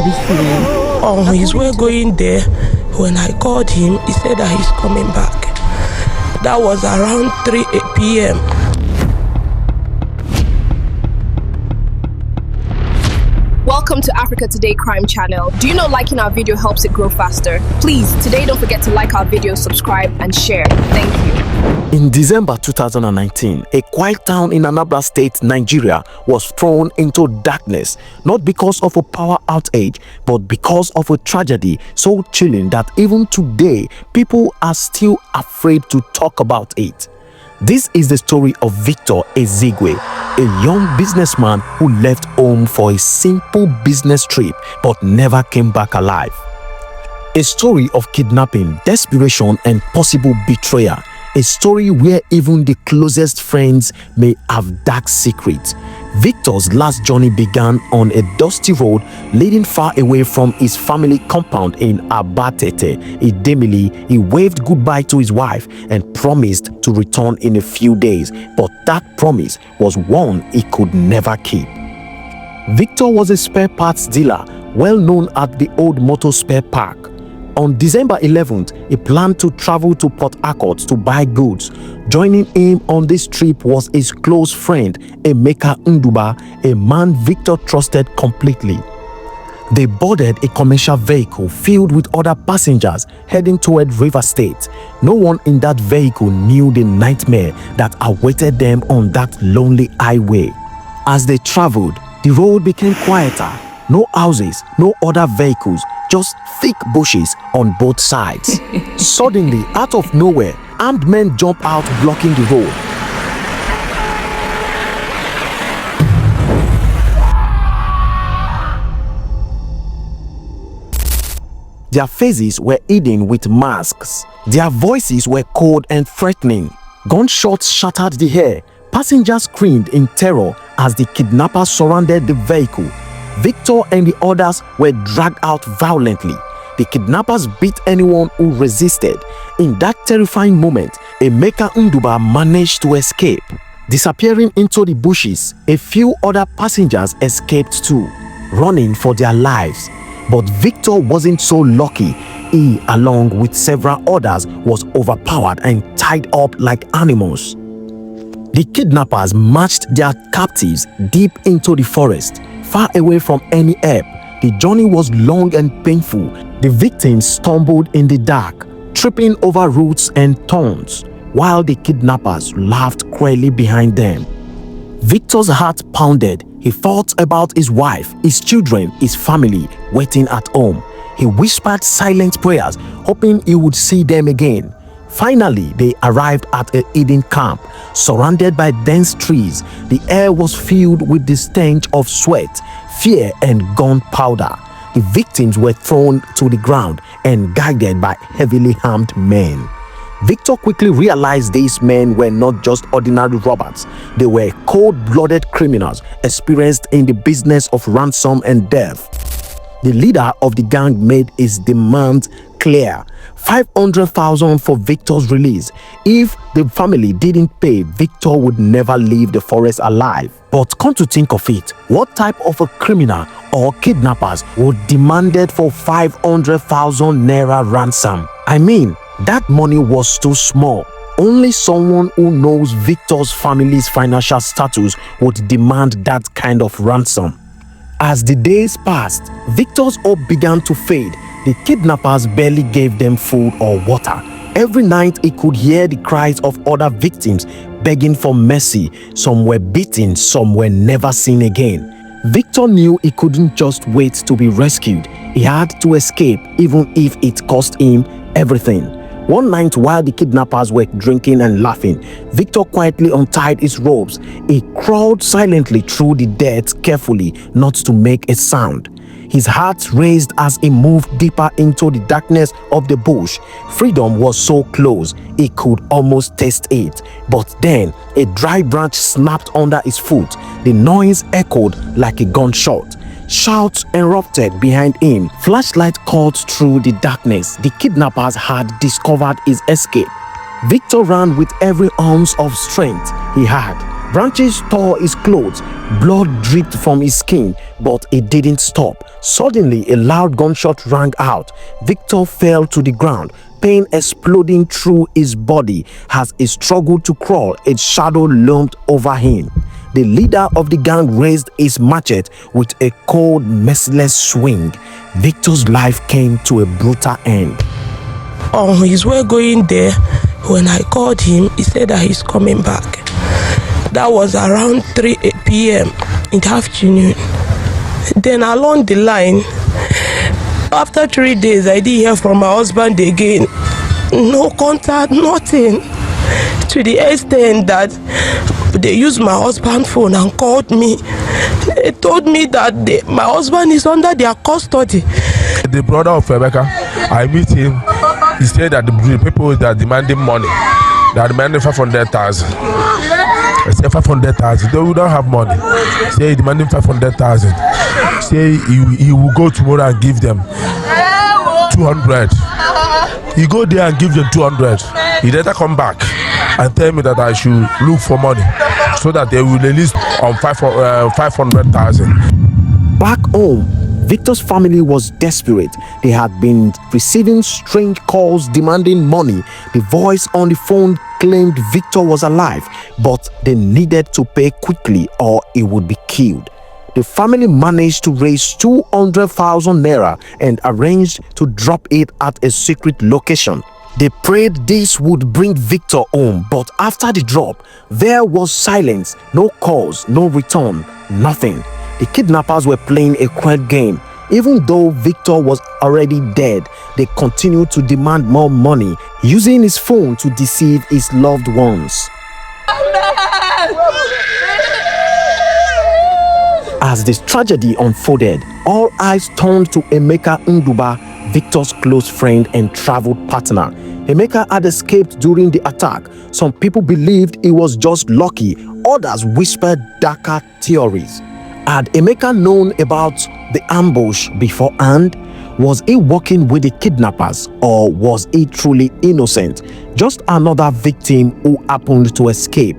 On his way going there, when I called him, he said that he's coming back. That was around 3 p.m. Welcome to Africa Today Crime Channel. Do you know liking our video helps it grow faster? Please, today don't forget to like our video, subscribe and share. Thank you. In December 2019, a quiet town in Anambra State, Nigeria was thrown into darkness, not because of a power outage, but because of a tragedy so chilling that even today, people are still afraid to talk about it. This is the story of Victor Ezigwe, a young businessman who left home for a simple business trip but never came back alive. A story of kidnapping, desperation, and possible betrayal. A story where even the closest friends may have dark secrets. Victor's last journey began on a dusty road leading far away from his family compound in Abatete, Idemili. He waved goodbye to his wife and promised to return in a few days, but that promise was one he could never keep. Victor was a spare parts dealer, well known at the old motor spare park. On December 11th, he planned to travel to Port Harcourt to buy goods. Joining him on this trip was his close friend, Emeka Nduba, a man Victor trusted completely. They boarded a commercial vehicle filled with other passengers heading toward River State. No one in that vehicle knew the nightmare that awaited them on that lonely highway. As they traveled, the road became quieter. No houses, no other vehicles, just thick bushes on both sides. Suddenly, out of nowhere, armed men jump out blocking the road. Their faces were hidden with masks. Their voices were cold and threatening. Gunshots shattered the air. Passengers screamed in terror as the kidnappers surrounded the vehicle. Victor and the others were dragged out violently. The kidnappers beat anyone who resisted. In that terrifying moment, Emeka Nduba managed to escape. Disappearing into the bushes, a few other passengers escaped too, running for their lives. But Victor wasn't so lucky. He, along with several others, was overpowered and tied up like animals. The kidnappers marched their captives deep into the forest, far away from any help. The journey was long and painful. The victims stumbled in the dark, tripping over roots and thorns, while the kidnappers laughed cruelly behind them. Victor's heart pounded. He thought about his wife, his children, his family waiting at home. He whispered silent prayers, hoping he would see them again. Finally, they arrived at a hidden camp, surrounded by dense trees. The air was filled with the stench of sweat, fear, and gunpowder. The victims were thrown to the ground and guided by heavily armed men. Victor quickly realized these men were not just ordinary robbers. They were cold-blooded criminals experienced in the business of ransom and death. The leader of the gang made his demand clear: 500,000 for Victor's release. If the family didn't pay, Victor would never leave the forest alive. But come to think of it, what type of a criminal or kidnappers would demanded for 500,000 naira ransom? I mean, that money was too small. Only someone who knows Victor's family's financial status would demand that kind of ransom. As the days passed, Victor's hope began to fade. The kidnappers barely gave them food or water. Every night he could hear the cries of other victims begging for mercy. Some were beaten, some were never seen again. Victor knew he couldn't just wait to be rescued. He had to escape, even if it cost him everything. One night, while the kidnappers were drinking and laughing, Victor quietly untied his ropes. He crawled silently through the dirt carefully, not to make a sound. His heart raced as he moved deeper into the darkness of the bush. Freedom was so close, he could almost taste it. But then, a dry branch snapped under his foot. The noise echoed like a gunshot. Shouts erupted behind him. Flashlight caught through the darkness. The kidnappers had discovered his escape. Victor ran with every ounce of strength he had. Branches tore his clothes, blood dripped from his skin, but it didn't stop. Suddenly, a loud gunshot rang out. Victor fell to the ground, pain exploding through his body. As he struggled to crawl, a shadow loomed over him. The leader of the gang raised his machete with a cold, merciless swing. Victor's life came to a brutal end. On his way going there, when I called him, he said that he's coming back. That was around 3 p.m. in the afternoon. Then along the line, after 3 days, I didn't hear from my husband again. No contact, nothing. To the extent that they used my husband's phone and called me. They told me that my husband is under their custody. The brother of Rebecca, I meet him. He said that the people that are demanding money, they are demanding 500,000. I said 500,000. They don't have money. Say he demanding 500,000. Say he will go tomorrow and give them 200. He go there and give them 200. He later come back and tell me that I should look for money so that they will release on 500,000. Back home, Victor's family was desperate. They had been receiving strange calls demanding money. The voice on the phone claimed Victor was alive, but they needed to pay quickly or he would be killed. The family managed to raise 200,000 naira and arranged to drop it at a secret location. They prayed this would bring Victor home, but after the drop, there was silence, no calls, no return, nothing. The kidnappers were playing a cruel game. Even though Victor was already dead, they continued to demand more money, using his phone to deceive his loved ones. As this tragedy unfolded, all eyes turned to Emeka Nduba, Victor's close friend and traveled partner. Emeka had escaped during the attack. Some people believed he was just lucky, others whispered darker theories. Had Emeka known about the ambush beforehand? Was he working with the kidnappers, or was he truly innocent, just another victim who happened to escape?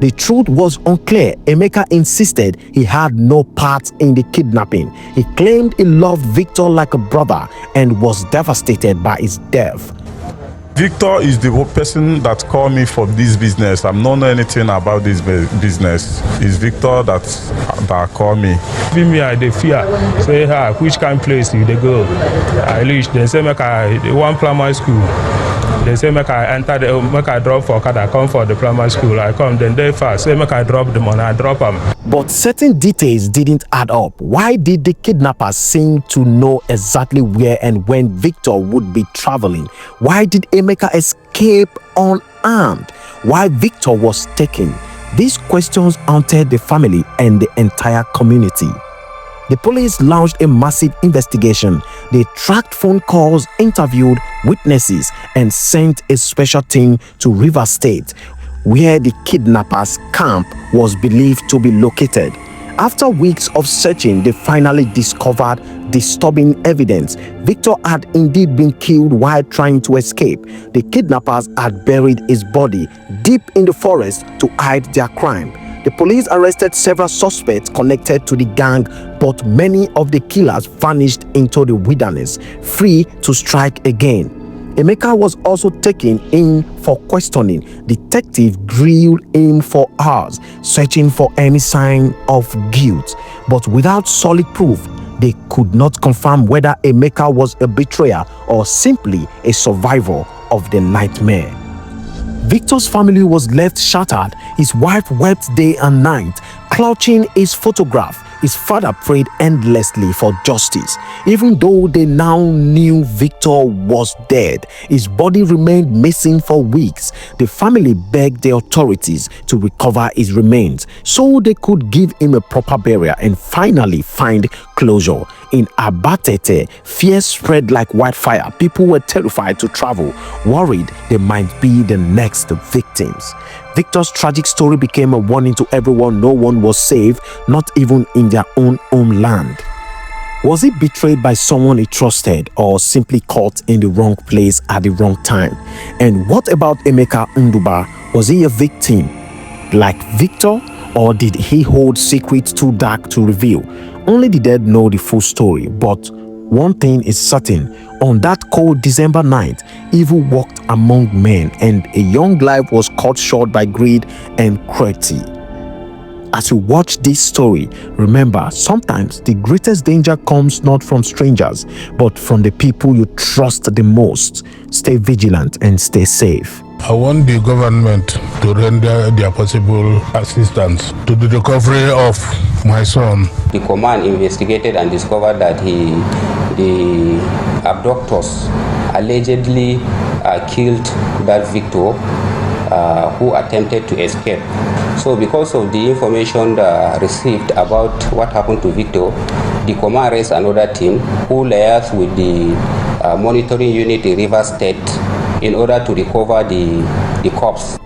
The truth was unclear. Emeka insisted he had no part in the kidnapping. He claimed he loved Victor like a brother and was devastated by his death. Victor is the person that called me for this business. I don't know anything about this business. It's Victor that called me. Me, I dey fear. Say, which kind of place you dey go? I reach. They say make I one primary school. They say make I enter make I drop for Okada, come for the primary school. I come, then they fast. Say make I drop the money, I drop them. But certain details didn't add up. Why did the kidnappers seem to know exactly where and when Victor would be traveling? Why did Emeka escape unarmed? Why Victor was taken? These questions haunted the family and the entire community. The police launched a massive investigation. They tracked phone calls, interviewed witnesses, and sent a special team to River State, where the kidnappers' camp was believed to be located. After weeks of searching, they finally discovered disturbing evidence. Victor had indeed been killed while trying to escape. The kidnappers had buried his body deep in the forest to hide their crime. The police arrested several suspects connected to the gang, but many of the killers vanished into the wilderness, free to strike again. Emeka was also taken in for questioning. Detectives grilled him for hours, searching for any sign of guilt, but without solid proof. They could not confirm whether Emeka was a betrayer or simply a survivor of the nightmare. Victor's family was left shattered. His wife wept day and night, clutching his photograph. His father prayed endlessly for justice. Even though they now knew Victor was dead, his body remained missing for weeks. The family begged the authorities to recover his remains so they could give him a proper burial and finally find closure. In Abatete, fear spread like wildfire. People were terrified to travel, worried they might be the next victims. Victor's tragic story became a warning to everyone. No one was safe, not even in their own homeland. Was he betrayed by someone he trusted, or simply caught in the wrong place at the wrong time? And what about Emeka Nduba? Was he a victim? like Victor, or did he hold secrets too dark to reveal? Only the dead know the full story, but one thing is certain. On that cold December night, evil walked among men, and a young life was cut short by greed and cruelty. As you watch this story, remember, sometimes the greatest danger comes not from strangers, but from the people you trust the most. Stay vigilant and stay safe. I want the government to render their possible assistance to the recovery of my son. The command investigated and discovered that the abductors allegedly killed that Victor who attempted to escape. So because of the information received about what happened to Victor, the command raised another team who liaised with the monitoring unit in Rivers State in order to recover the corpse.